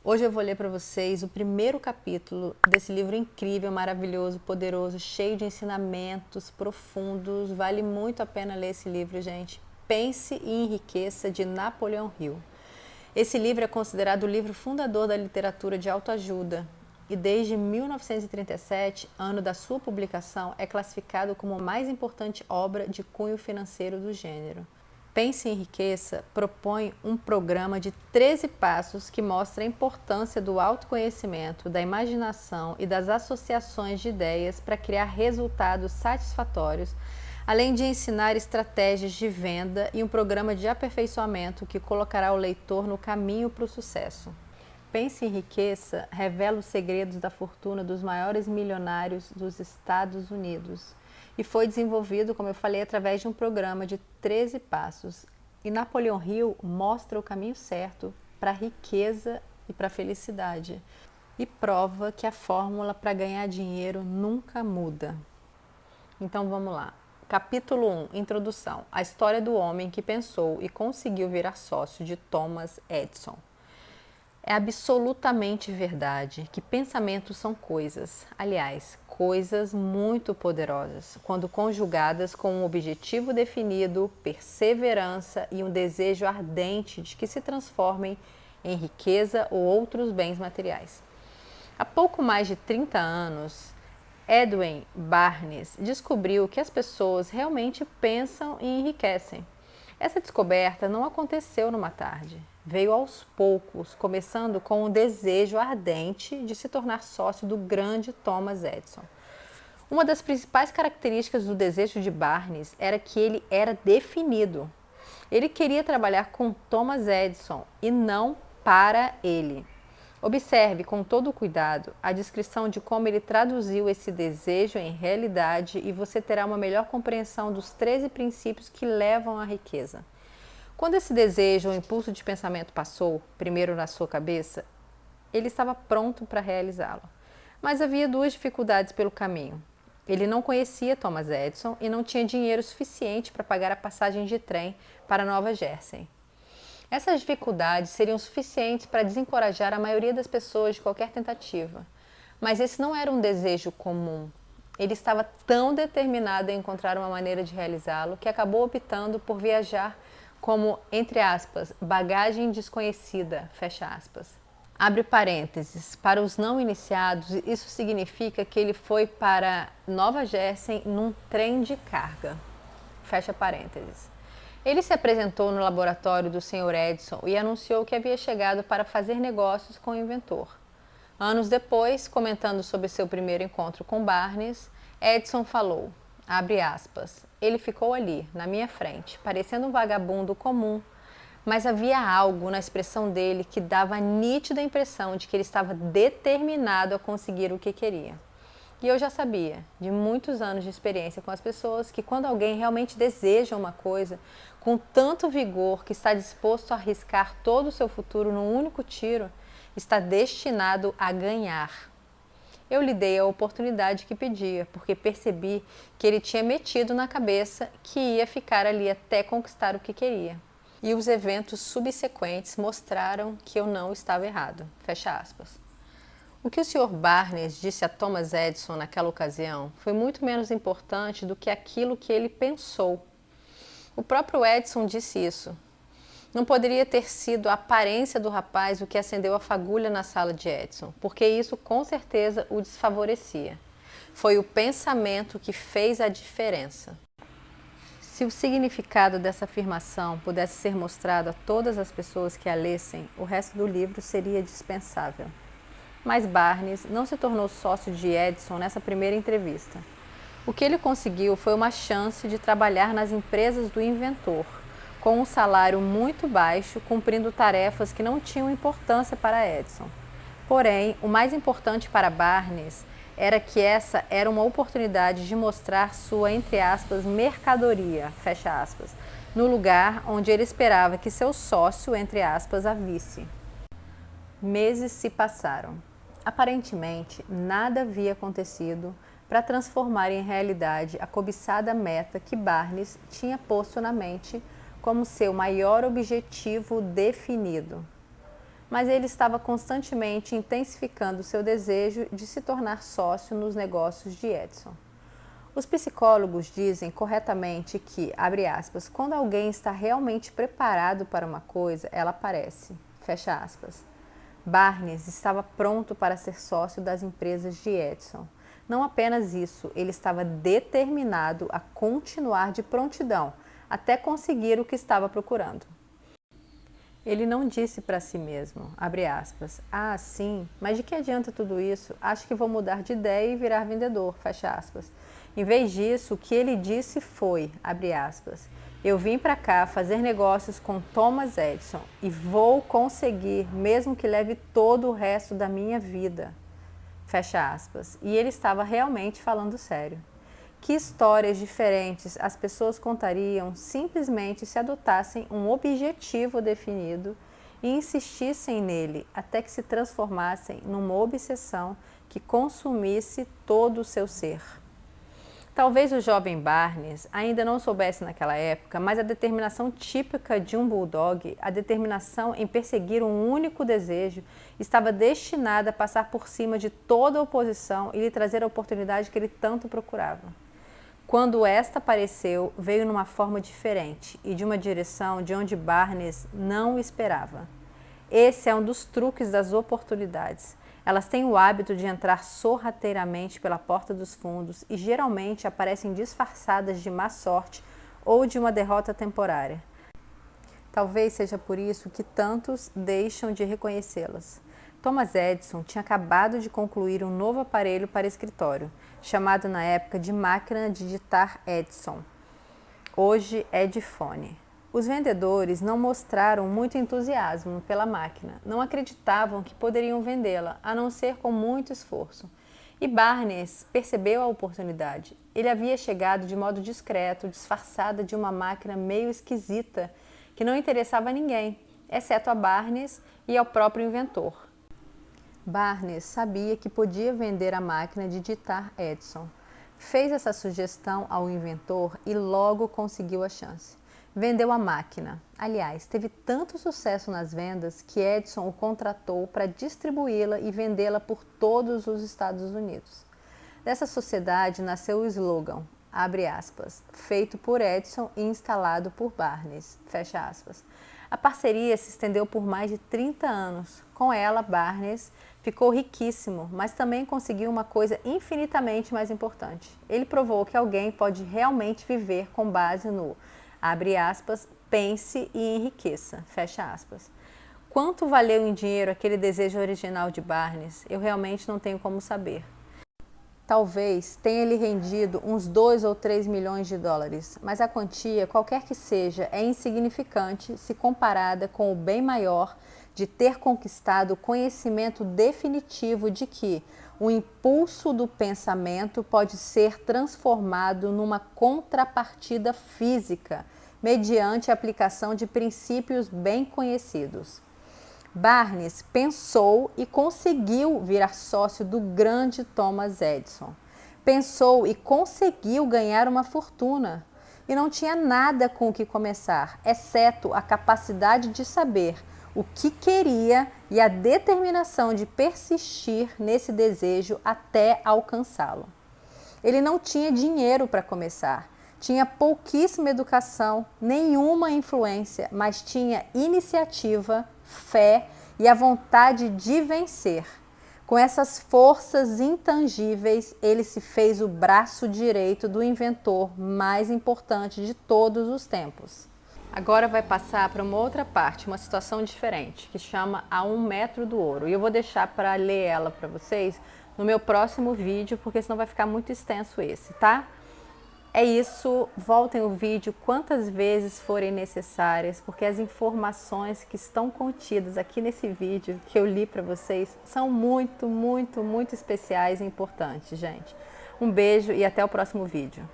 Hoje eu vou ler para vocês o primeiro capítulo desse livro incrível, maravilhoso, poderoso, cheio de ensinamentos profundos. Vale muito a pena ler esse livro, gente. Pense e Enriqueça, de Napoleão Hill. Esse livro é considerado o livro fundador da literatura de autoajuda e desde 1937, ano da sua publicação, é classificado como a mais importante obra de cunho financeiro do gênero. Pense e Enriqueça propõe um programa de 13 passos que mostra a importância do autoconhecimento, da imaginação e das associações de ideias para criar resultados satisfatórios, além de ensinar estratégias de venda e um programa de aperfeiçoamento que colocará o leitor no caminho para o sucesso. Pense e Enriqueça revela os segredos da fortuna dos maiores milionários dos Estados Unidos e foi desenvolvido, como eu falei, através de um programa de 13 passos. E Napoleão Hill mostra o caminho certo para a riqueza e para a felicidade e prova que a fórmula para ganhar dinheiro nunca muda. Então vamos lá. Capítulo 1, Introdução. A história do homem que pensou e conseguiu virar sócio de Thomas Edison. É absolutamente verdade que pensamentos são coisas, aliás, coisas muito poderosas, quando conjugadas com um objetivo definido, perseverança e um desejo ardente de que se transformem em riqueza ou outros bens materiais. Há pouco mais de 30 anos, Edwin Barnes descobriu que as pessoas realmente pensam e enriquecem. Essa descoberta não aconteceu numa tarde. Veio aos poucos, começando com um desejo ardente de se tornar sócio do grande Thomas Edison. Uma das principais características do desejo de Barnes era que ele era definido. Ele queria trabalhar com Thomas Edison e não para ele. Observe com todo cuidado a descrição de como ele traduziu esse desejo em realidade e você terá uma melhor compreensão dos 13 princípios que levam à riqueza. Quando esse desejo ou impulso de pensamento passou, primeiro na sua cabeça, ele estava pronto para realizá-lo. Mas havia duas dificuldades pelo caminho. Ele não conhecia Thomas Edison e não tinha dinheiro suficiente para pagar a passagem de trem para Nova Jersey. Essas dificuldades seriam suficientes para desencorajar a maioria das pessoas de qualquer tentativa. Mas esse não era um desejo comum. Ele estava tão determinado em encontrar uma maneira de realizá-lo que acabou optando por viajar como, entre aspas, bagagem desconhecida, fecha aspas. Abre parênteses, para os não iniciados, isso significa que ele foi para Nova Jersey num trem de carga, fecha parênteses. Ele se apresentou no laboratório do Sr. Edison e anunciou que havia chegado para fazer negócios com o inventor. Anos depois, comentando sobre seu primeiro encontro com Barnes, Edison falou, abre aspas, ele ficou ali, na minha frente, parecendo um vagabundo comum, mas havia algo na expressão dele que dava a nítida impressão de que ele estava determinado a conseguir o que queria. E eu já sabia, de muitos anos de experiência com as pessoas, que quando alguém realmente deseja uma coisa, com tanto vigor que está disposto a arriscar todo o seu futuro num único tiro, está destinado a ganhar. Eu lhe dei a oportunidade que pedia, porque percebi que ele tinha metido na cabeça que ia ficar ali até conquistar o que queria. E os eventos subsequentes mostraram que eu não estava errado. Fecha aspas. O que o Sr. Barnes disse a Thomas Edison naquela ocasião foi muito menos importante do que aquilo que ele pensou. O próprio Edison disse isso. Não poderia ter sido a aparência do rapaz o que acendeu a fagulha na sala de Edison, porque isso com certeza o desfavorecia. Foi o pensamento que fez a diferença. Se o significado dessa afirmação pudesse ser mostrado a todas as pessoas que a lessem, o resto do livro seria dispensável. Mas Barnes não se tornou sócio de Edison nessa primeira entrevista. O que ele conseguiu foi uma chance de trabalhar nas empresas do inventor, com um salário muito baixo, cumprindo tarefas que não tinham importância para Edison. Porém, o mais importante para Barnes era que essa era uma oportunidade de mostrar sua, entre aspas, mercadoria, fecha aspas, no lugar onde ele esperava que seu sócio, entre aspas, a visse. Meses se passaram. Aparentemente, nada havia acontecido para transformar em realidade a cobiçada meta que Barnes tinha posto na mente como seu maior objetivo definido. mas ele estava constantemente intensificando seu desejo de se tornar sócio nos negócios de Edison. Os psicólogos dizem corretamente que, abre aspas, quando alguém está realmente preparado para uma coisa, ela aparece, fecha aspas. Barnes estava pronto para ser sócio das empresas de Edison. Não apenas isso, ele estava determinado a continuar de prontidão até conseguir o que estava procurando. Ele não disse para si mesmo, abre aspas, ah, sim, mas de que adianta tudo isso? Acho que vou mudar de ideia e virar vendedor, fecha aspas. Em vez disso, o que ele disse foi, abre aspas, eu vim para cá fazer negócios com Thomas Edison e vou conseguir, mesmo que leve todo o resto da minha vida, fecha aspas. E ele estava realmente falando sério. Que histórias diferentes as pessoas contariam simplesmente se adotassem um objetivo definido e insistissem nele até que se transformassem numa obsessão que consumisse todo o seu ser. Talvez o jovem Barnes ainda não soubesse naquela época, mas a determinação típica de um bulldog, a determinação em perseguir um único desejo, estava destinada a passar por cima de toda a oposição e lhe trazer a oportunidade que ele tanto procurava. Quando esta apareceu, veio numa forma diferente e de uma direção de onde Barnes não esperava. Esse é um dos truques das oportunidades. Elas têm o hábito de entrar sorrateiramente pela porta dos fundos e geralmente aparecem disfarçadas de má sorte ou de uma derrota temporária. Talvez seja por isso que tantos deixam de reconhecê-las. Thomas Edison tinha acabado de concluir um novo aparelho para escritório, chamado na época de máquina de digitar Edison. Hoje é Edifone. Os vendedores não mostraram muito entusiasmo pela máquina, não acreditavam que poderiam vendê-la, a não ser com muito esforço. E Barnes percebeu a oportunidade. Ele havia chegado de modo discreto, disfarçada de uma máquina meio esquisita, que não interessava a ninguém, exceto a Barnes e ao próprio inventor. Barnes sabia que podia vender a máquina de digitar Edison. Fez essa sugestão ao inventor e logo conseguiu a chance. Vendeu a máquina. Aliás, teve tanto sucesso nas vendas que Edison o contratou para distribuí-la e vendê-la por todos os Estados Unidos. Dessa sociedade nasceu o slogan, abre aspas, feito por Edison e instalado por Barnes, fecha aspas. A parceria se estendeu por mais de 30 anos. Com ela, Barnes ficou riquíssimo, mas também conseguiu uma coisa infinitamente mais importante. Ele provou que alguém pode realmente viver com base no, abre aspas, pense e enriqueça, fecha aspas. Quanto valeu em dinheiro aquele desejo original de Barnes? Eu realmente não tenho como saber. Talvez tenha lhe rendido uns 2 ou 3 milhões de dólares, mas a quantia, qualquer que seja, é insignificante se comparada com o bem maior de ter conquistado o conhecimento definitivo de que o impulso do pensamento pode ser transformado numa contrapartida física, mediante a aplicação de princípios bem conhecidos. Barnes pensou e conseguiu virar sócio do grande Thomas Edison. Pensou e conseguiu ganhar uma fortuna. E não tinha nada com o que começar, exceto a capacidade de saber o que queria e a determinação de persistir nesse desejo até alcançá-lo. Ele não tinha dinheiro para começar, tinha pouquíssima educação, nenhuma influência, mas tinha iniciativa, fé e a vontade de vencer. Com essas forças intangíveis, ele se fez o braço direito do inventor mais importante de todos os tempos. Agora vai passar para uma outra parte, uma situação diferente, que chama A 1 Metro do Ouro. E eu vou deixar para ler ela para vocês no meu próximo vídeo, porque senão vai ficar muito extenso esse, tá? É isso, voltem o vídeo quantas vezes forem necessárias, porque as informações que estão contidas aqui nesse vídeo que eu li para vocês são muito, muito, muito especiais e importantes, gente. Um beijo e até o próximo vídeo.